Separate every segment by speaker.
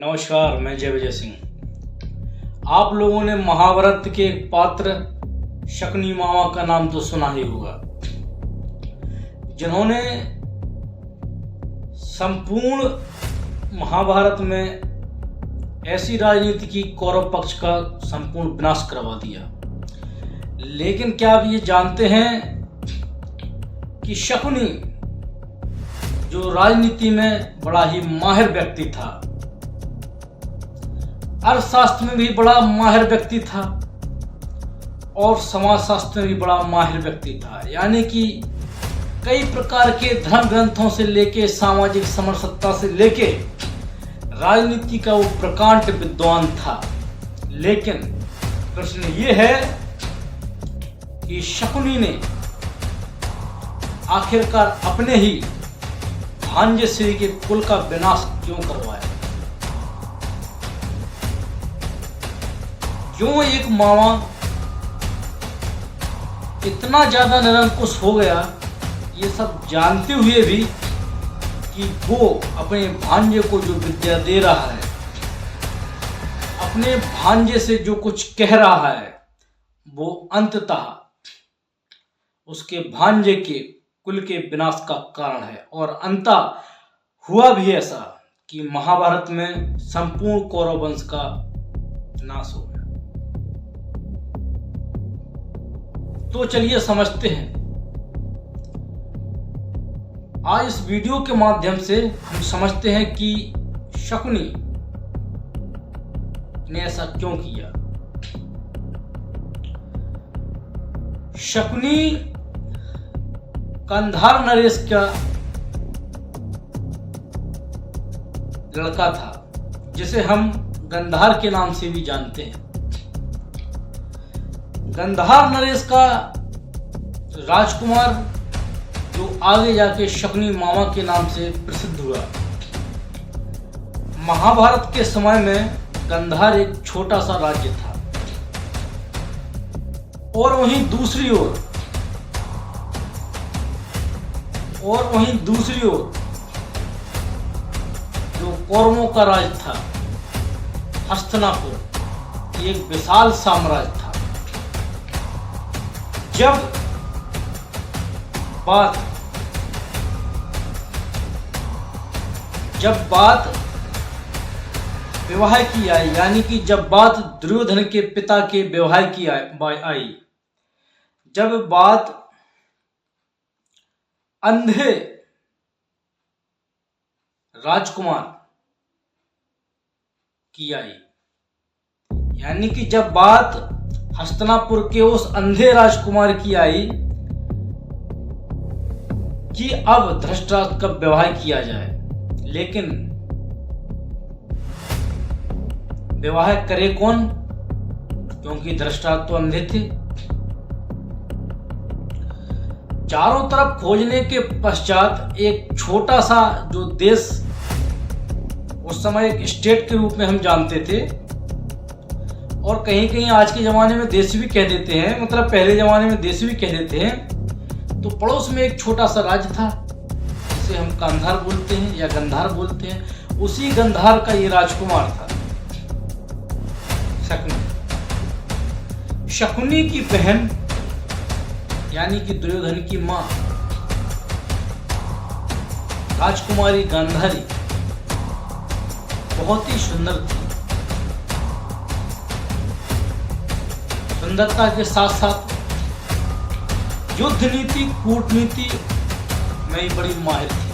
Speaker 1: नमस्कार, मैं जय विजय सिंह। आप लोगों ने महाभारत के एक पात्र शकुनी मामा का नाम तो सुना ही होगा, जिन्होंने संपूर्ण महाभारत में ऐसी राजनीति की कौरव पक्ष का संपूर्ण विनाश करवा दिया। लेकिन क्या आप ये जानते हैं कि शकुनी जो राजनीति में बड़ा ही माहिर व्यक्ति था, अर्थशास्त्र में भी बड़ा माहिर व्यक्ति था और समाजशास्त्र में भी बड़ा माहिर व्यक्ति था, यानी कि कई प्रकार के धर्म ग्रंथों से लेके सामाजिक समरसत्ता से लेके राजनीति का वो प्रकांड विद्वान था। लेकिन प्रश्न ये है कि शकुनी ने आखिरकार अपने ही भांजे श्री के कुल का विनाश क्यों करवाया? क्यों एक मामा इतना ज्यादा निरंकुश हो गया, ये सब जानते हुए भी कि वो अपने भांजे को जो विद्या दे रहा है, अपने भांजे से जो कुछ कह रहा है, वो अंततः उसके भांजे के कुल के विनाश का कारण है। और अंततः हुआ भी ऐसा कि महाभारत में संपूर्ण कौरव वंश का नाश हो गया। तो चलिए समझते हैं। आज इस वीडियो के माध्यम से हम समझते हैं कि शकुनी ने ऐसा क्यों किया। शकुनी गांधार नरेश का लड़का था, जिसे हम गांधार के नाम से भी जानते हैं। गांधार नरेश का राजकुमार जो आगे जाके शकुनी मामा के नाम से प्रसिद्ध हुआ। महाभारत के समय में गांधार एक छोटा सा राज्य था, और वहीं दूसरी ओर जो कौरवों का राज था, हस्तिनापुर, एक विशाल साम्राज्य था। जब बात विवाह की आई, यानी कि जब बात दुर्योधन के पिता के विवाह की आई, जब बात अंधे राजकुमार की आई, यानी कि जब बात हस्तिनापुर के उस अंधे राजकुमार की आई कि अब धृतराष्ट्र का विवाह किया जाए, लेकिन विवाह करे कौन? क्योंकि धृतराष्ट्र तो अंधे थे। चारों तरफ खोजने के पश्चात एक छोटा सा जो देश, उस समय एक स्टेट के रूप में हम जानते थे, और कहीं कहीं आज के जमाने में देश भी कह देते हैं, मतलब पहले जमाने में देश भी कह देते हैं। तो पड़ोस में एक छोटा सा राज्य था, जिसे हम गांधार बोलते हैं या गंधार बोलते हैं। उसी गंधार का ये राजकुमार था शकुनी। शकुनी की बहन यानी कि दुर्योधन की मां राजकुमारी गांधारी बहुत ही सुंदर थी। सुंदरता के साथ साथ युद्ध नीति, कूटनीति में बड़ी माहिर थी।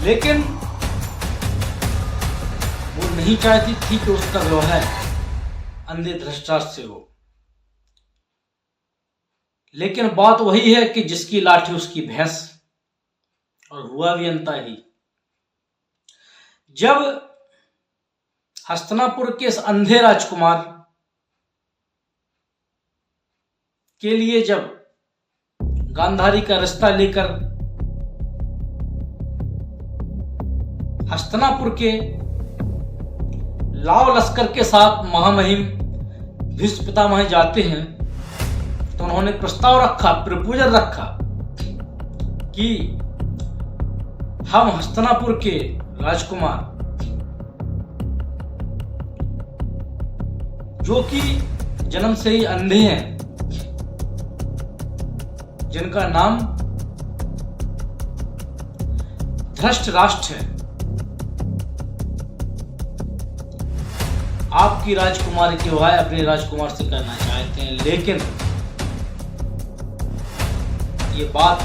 Speaker 1: लेकिन वो नहीं चाहती थी कि उसका विवाह अंधे धृतराष्ट्र से हो। लेकिन बात वही है कि जिसकी लाठी उसकी भैंस, और हुआ भी अंता ही। जब हस्तिनापुर के इस अंधे राजकुमार के लिए जब गांधारी का रिश्ता लेकर हस्तिनापुर के लाव लश्कर के साथ महामहिम भीष्म पितामह जाते हैं, तो उन्होंने प्रस्ताव रखा, प्रपोजल रखा कि हम हस्तिनापुर के राजकुमार, जो कि जन्म से ही अंधे हैं, जिनका नाम धृतराष्ट्र है, आपकी राजकुमारी की विवाह अपने राजकुमार से करना चाहते हैं, लेकिन ये बात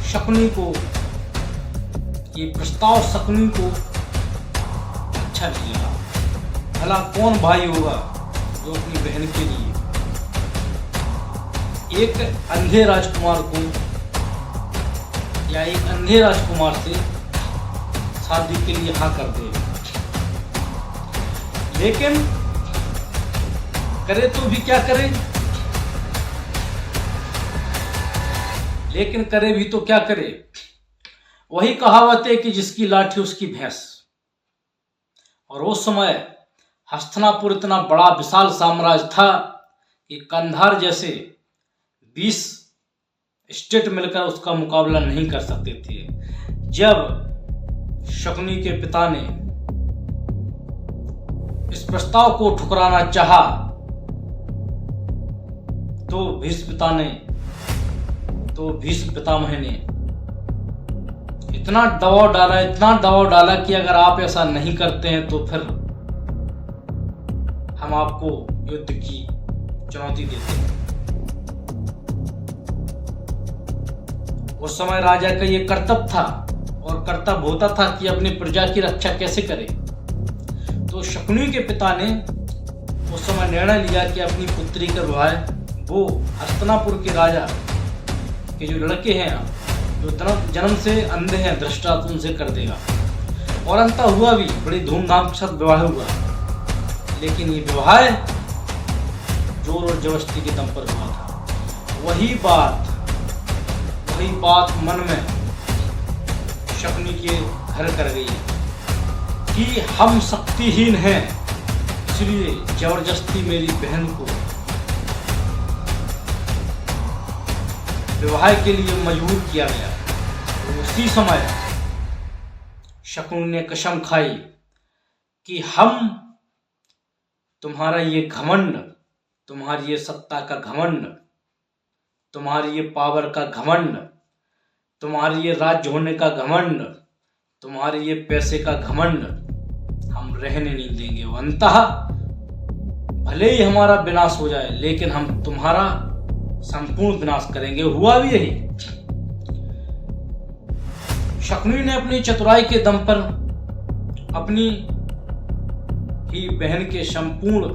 Speaker 1: शकुनी को, ये प्रस्ताव शकुनी को अच्छा नहीं लगा। भला कौन भाई होगा जो अपनी बहन के लिए एक अंधे राजकुमार को या एक अंधे राजकुमार से शादी के लिए हाँ कर दे। लेकिन करे तो भी क्या करे, लेकिन करे भी तो क्या करे। वही कहावत है कि जिसकी लाठी उसकी भैंस। और उस समय हस्तिनापुर इतना बड़ा विशाल साम्राज्य था कि कंधार जैसे 20 स्टेट मिलकर उसका मुकाबला नहीं कर सकते थे। जब शकुनी के पिता ने इस प्रस्ताव को ठुकराना चाहा तो भीष्म पितामह ने इतना दबाव डाला कि अगर आप ऐसा नहीं करते हैं तो फिर हम आपको युद्ध की चुनौती देते हैं। उस समय राजा का ये कर्तव्य था और कर्तव्य होता था कि अपनी प्रजा की रक्षा कैसे करे। तो शकुनी के पिता ने उस समय निर्णय लिया कि अपनी पुत्री का विवाह वो हस्तिनापुर के राजा के जो लड़के हैं, जो जन्म से अंधे हैं, धृतराष्ट्र, उनसे कर देगा। और अंत हुआ भी, बड़ी धूमधाम के साथ विवाह हुआ। लेकिन ये विवाह जोर और जबरदस्ती के दम पर हुआ था। वही बात मन में शकुनी के घर कर गई कि हम शक्तिहीन हैं, इसलिए जबरदस्ती मेरी बहन को विवाह के लिए मजबूर किया गया। तो उसी समय शकुनी ने कसम खाई कि हम तुम्हारा ये घमंड, तुम्हारी ये सत्ता का घमंड, तुम्हारी ये पावर का घमंड, तुम्हारी ये राज्य होने का घमंड, तुम्हारे ये पैसे का घमंड हम रहने नहीं देंगे। अंततः भले ही हमारा विनाश हो जाए, लेकिन हम तुम्हारा संपूर्ण विनाश करेंगे। हुआ भी यही। शकुनी ने अपनी चतुराई के दम पर अपनी ही बहन के संपूर्ण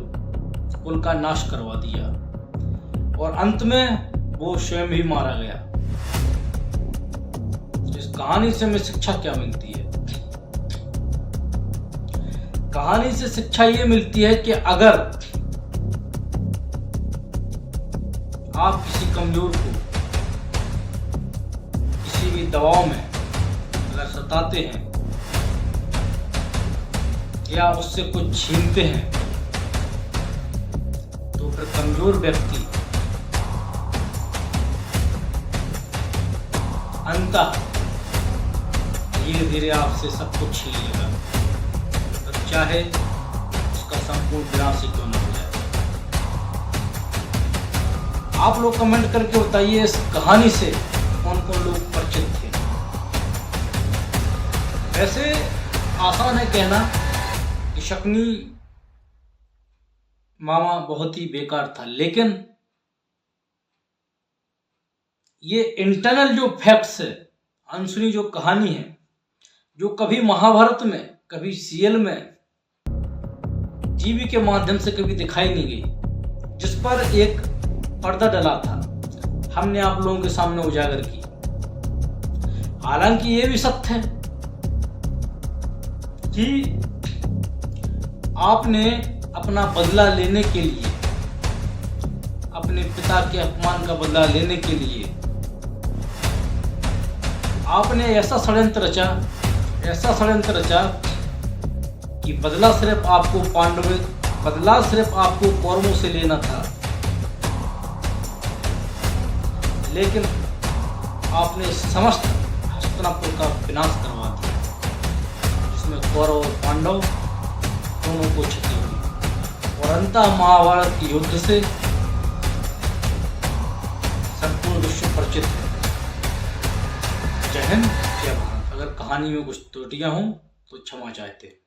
Speaker 1: कुल का नाश करवा दिया और अंत में वो स्वयं भी मारा गया। इस कहानी से हमें शिक्षा क्या मिलती है? कहानी से शिक्षा ये मिलती है कि अगर आप किसी कमजोर को किसी भी दबाव में अगर सताते हैं या उससे कुछ छीनते हैं तो फिर कमजोर व्यक्ति अंततः धीरे धीरे आपसे सब कुछ छीन लेगा, तो चाहे उसका संपूर्ण विनाश क्यों न हो जाए। आप लोग कमेंट करके बताइए इस कहानी से कौन कौन लोग परिचित थे। वैसे आसान है कहना कि शकुनी मामा बहुत ही बेकार था, लेकिन ये इंटरनल जो फैक्ट्स है, अनसुनी जो कहानी है, जो कभी महाभारत में, कभी सीरियल में, टीवी के माध्यम से कभी दिखाई नहीं गई, जिस पर एक पर्दा डला था, हमने आप लोगों के सामने उजागर की। हालांकि ये भी सत्य है कि आपने अपना बदला लेने के लिए, अपने पिता के अपमान का बदला लेने के लिए आपने ऐसा षड्यंत्र रचा कि बदला सिर्फ आपको कौरवों से लेना था, लेकिन आपने समस्त हस्तिनापुर का विनाश करवा दिया। कौरव और पांडव दोनों को क्षति हुई और अंततः महाभारत के युद्ध से संपूर्ण विश्व परिचित है। जय हिंद, जय भारत। अगर कहानी में कुछ त्रुटियां हों तो क्षमा चाहते हैं।